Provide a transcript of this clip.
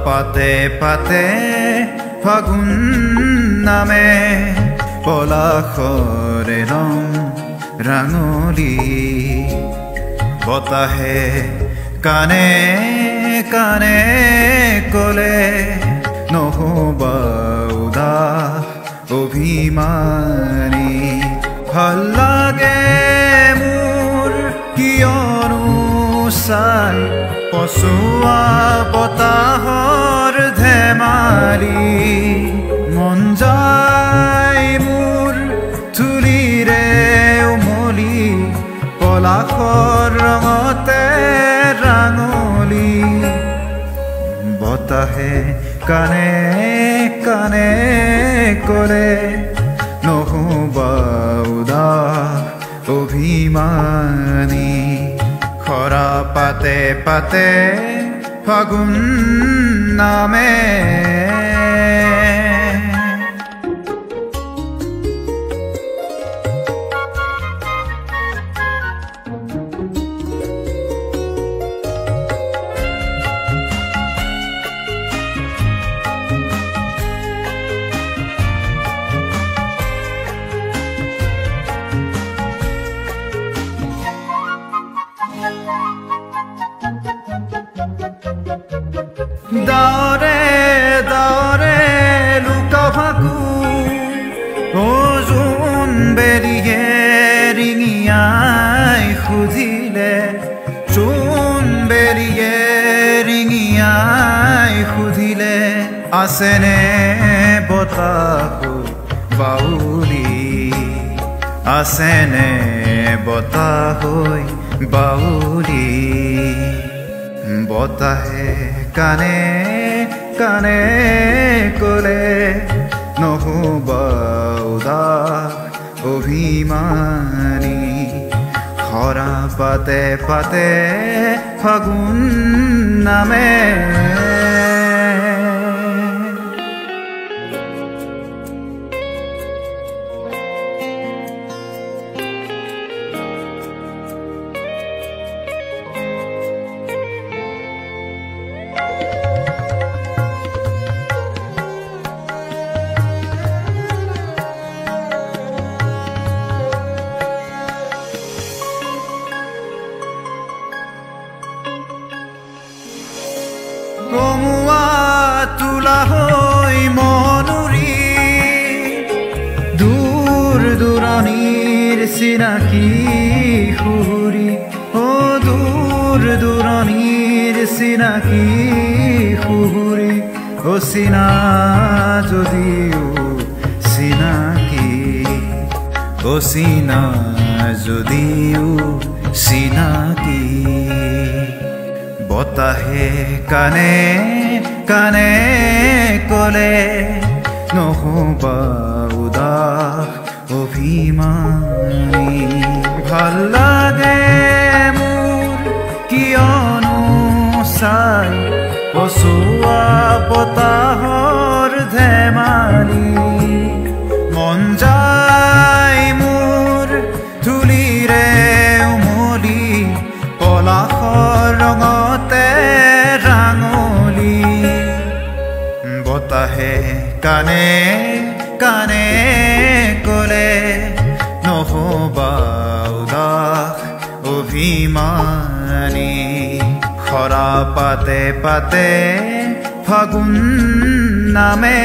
পাতে পাতে ফাগুন নামে পলাশৰে ৰং ৰাঙলী বতাহে কানে কানে কলে নহবা উদাস অভিমানী ভাল লাগে মোৰ কিয়নো চাই পচোৱা বতাহৰ ধেমালি মন যায় মোৰ ধূলিৰে উমলি পলাশৰ ৰঙতে ৰাঙলী বতাহে কানে কানে কলে নহবা উদাস অভিমানী খৰা পাতে পাতে ফাগুন নামে দাওৰে দাওৰে লুকা ফাকু ও জোন বেৰিয়ে ৰিঙিয়াই সুধিলে জোন বেৰিয়ে ৰিঙিয়াই সুধিলে আছেনে বতাহু বাউলি আছেনে বতাহু বাউলি বতাহে কানে কানে কলে নহবা উদাস অভিমানী খৰা পাতে পাতে ফাগুন নামে কমুৱা তোলা হৈ মনুৰী দূৰ দূৰণিৰ চিনাকি সুৰি ও দূৰ দূৰণিৰ চিনাকি সুৰি ও চিনা যদিও চিনাকি ও চিনা যদিও চিনাকি বতাহে কানে কানে কলে নহবা উদাস অভিমানী ভাল লাগে মোৰ কিয়নো চাই পচোৱা বতাহৰ ধেমালি মন যায় মোৰ ধূলিৰে উমলি পলাশৰ ৰঙতে ৰাঙলী বতাহে কানে কানে কলে নহবা উদাস অভিমানী খৰা পাতে পাতে ফাগুন নামে